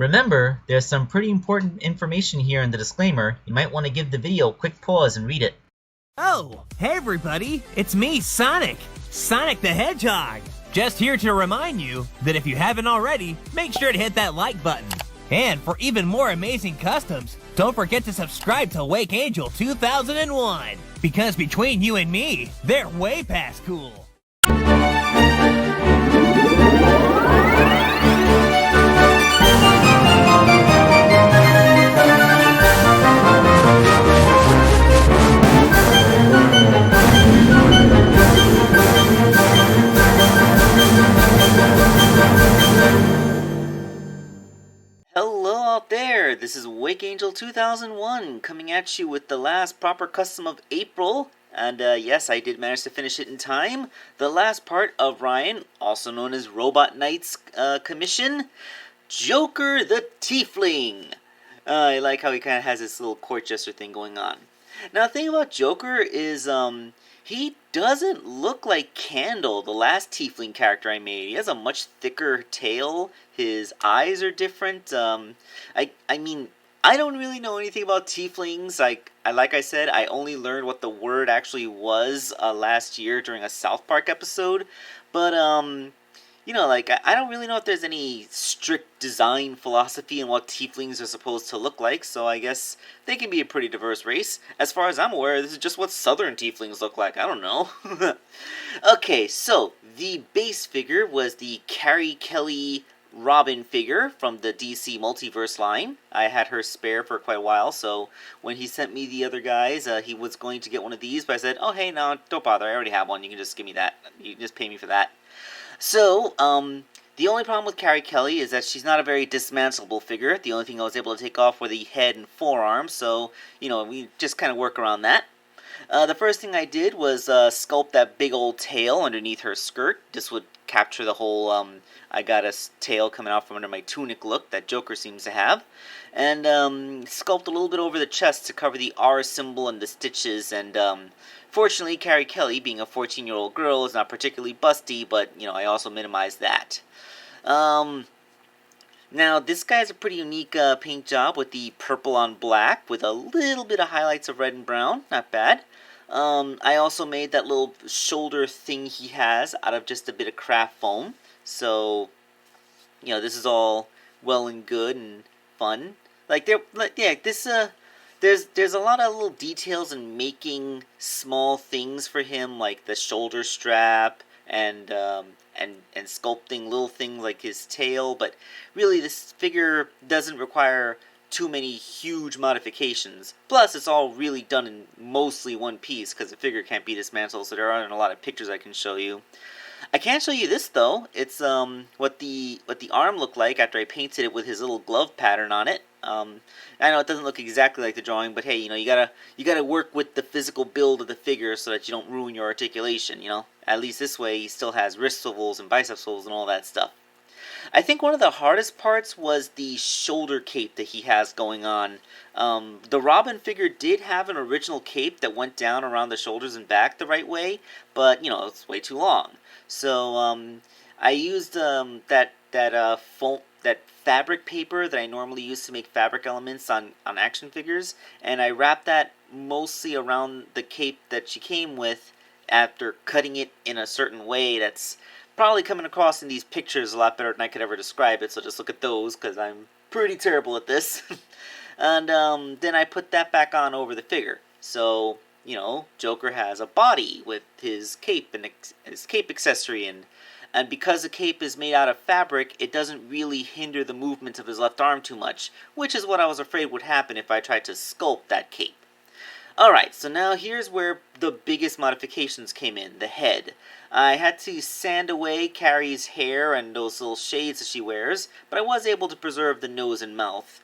Remember, there's some pretty important information here in the disclaimer. You might want to give the video a quick pause and read it. Oh, hey everybody, it's me, Sonic! Sonic the Hedgehog! Just here to remind you that if you haven't already, make sure to hit that like button. And for even more amazing customs, don't forget to subscribe to Wake Angel 2001, because between you and me, they're way past cool. Hello out there, this is Wake Angel 2001 coming at you with the last proper custom of April. And yes, I did manage to finish it in time. The last part of Ryan, also known as Robot Knight's commission, Joker the Teifling. I like how he kind of has this little court jester thing going on. Now the thing about Joker is he doesn't look like Candle, the last Teifling character I made. He has a much thicker tail. His eyes are different. I mean, I don't really know anything about Tieflings. Like I said, I only learned what the word actually was last year during a South Park episode. But you know, like, I don't really know if there's any strict design philosophy in what tieflings are supposed to look like, so I guess they can be a pretty diverse race. As far as I'm aware, this is just what southern tieflings look like. I don't know. Okay, so the base figure was the Carrie Kelly Robin figure from the DC Multiverse line. I had her spare for quite a while, so when he sent me the other guys, he was going to get one of these, but I said, oh, hey, no, don't bother. I already have one. You can just give me that. You can just pay me for that. So, the only problem with Carrie Kelly is that she's not a very dismantleable figure. The only thing I was able to take off were the head and forearms, so, you know, we just kind of work around that. The first thing I did was sculpt that big old tail underneath her skirt. This would capture the whole, I got a tail coming out from under my tunic look that Joker seems to have. And sculpt a little bit over the chest to cover the R symbol and the stitches, and fortunately, Carrie Kelly, being a 14-year-old girl, is not particularly busty, but, you know, I also minimized that. Now, this guy has a pretty unique paint job with the purple on black, with a little bit of highlights of red and brown. Not bad. I also made that little shoulder thing he has out of just a bit of craft foam. So, you know, this is all well and good and fun. Like, there's a lot of little details in making small things for him, like the shoulder strap and sculpting little things like his tail. But really, this figure doesn't require too many huge modifications. Plus, it's all really done in mostly one piece because the figure can't be dismantled. So there aren't a lot of pictures I can show you. I can show you this though. It's what the arm looked like after I painted it with his little glove pattern on it. I know it doesn't look exactly like the drawing, but hey, you know, you gotta work with the physical build of the figure so that you don't ruin your articulation. You know, at least this way he still has wrist swivels and bicep swivels and all that stuff. I think one of the hardest parts was the shoulder cape that he has going on. The Robin figure did have an original cape that went down around the shoulders and back the right way, but, you know, it's way too long. So, I used that fabric paper that I normally use to make fabric elements on action figures, and I wrapped that mostly around the cape that she came with after cutting it in a certain way that's probably coming across in these pictures a lot better than I could ever describe it, so just look at those, because I'm pretty terrible at this. And then I put that back on over the figure. So, you know, Joker has a body with his cape and his cape accessory, and because the cape is made out of fabric, it doesn't really hinder the movement of his left arm too much, which is what I was afraid would happen if I tried to sculpt that cape. Alright, so now here's where the biggest modifications came in, the head. I had to sand away Carrie's hair and those little shades that she wears, but I was able to preserve the nose and mouth,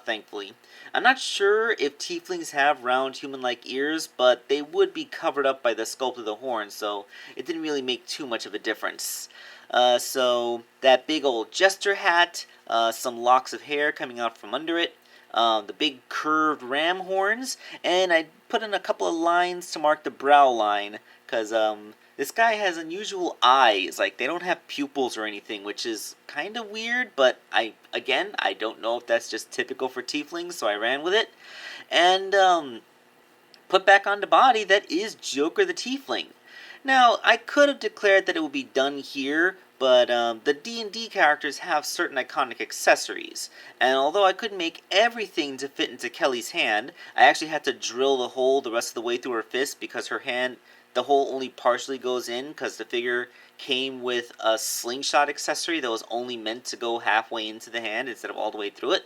thankfully. I'm not sure if tieflings have round human-like ears, but they would be covered up by the sculpt of the horn, so it didn't really make too much of a difference. So that big old jester hat, some locks of hair coming out from under it, the big curved ram horns, and I put in a couple of lines to mark the brow line, because This guy has unusual eyes, like they don't have pupils or anything, which is kind of weird, but I don't know if that's just typical for tieflings, so I ran with it. And, put back on the body, that is Joker the Tiefling. Now, I could have declared that it would be done here, but the D&D characters have certain iconic accessories, and although I couldn't make everything to fit into Kelly's hand, I actually had to drill the hole the rest of the way through her fist because her hand, the hole only partially goes in because the figure came with a slingshot accessory that was only meant to go halfway into the hand instead of all the way through it.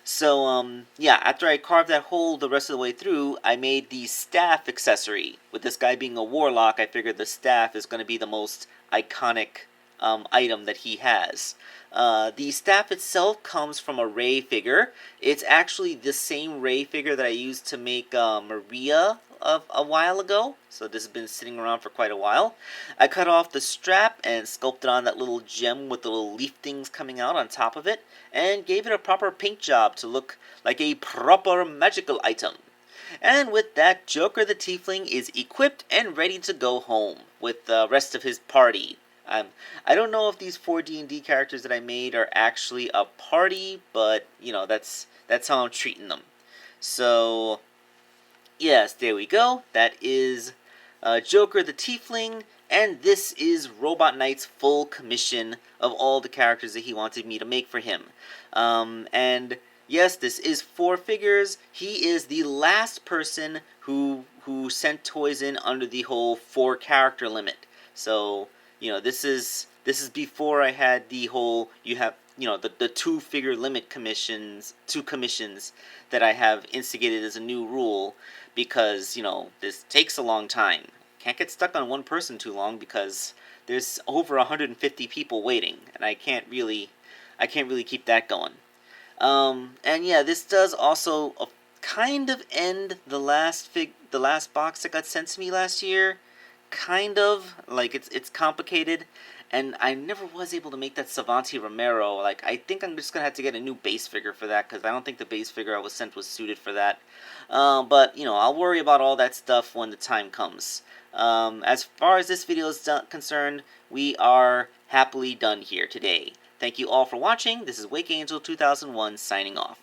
So, yeah, after I carved that hole the rest of the way through, I made the staff accessory. With this guy being a warlock, I figured the staff is going to be the most iconic item that he has. The staff itself comes from a Ray figure. It's actually the same Ray figure that I used to make Maria a while ago, so this has been sitting around for quite a while. I cut off the strap and sculpted on that little gem with the little leaf things coming out on top of it, and gave it a proper paint job to look like a proper magical item. And with that, Joker the Tiefling is equipped and ready to go home with the rest of his party. I don't know if these 4 D&D characters that I made are actually a party, but, you know, that's how I'm treating them. So, yes, there we go. That is Joker the Tiefling, and this is Robot Knight's full commission of all the characters that he wanted me to make for him. And yes, this is 4 figures. He is the last person who sent toys in under the whole 4 character limit. So, you know, this is before I had the whole, you have, you know, the 2 figure limit commissions, 2 commissions that I have instigated as a new rule, because, you know, this takes a long time. Can't get stuck on one person too long because there's over 150 people waiting, and I can't really keep that going. And yeah, this does also kind of end the last box that got sent to me last year. Kind of, like, it's complicated, and I never was able to make that Savanti Romero. Like, I think I'm just gonna have to get a new base figure for that, because I don't think the base figure I was sent was suited for that. But, you know, I'll worry about all that stuff when the time comes. As far as this video is concerned, we are happily done here today. Thank you all for watching. This is Wake Angel 2001 signing off.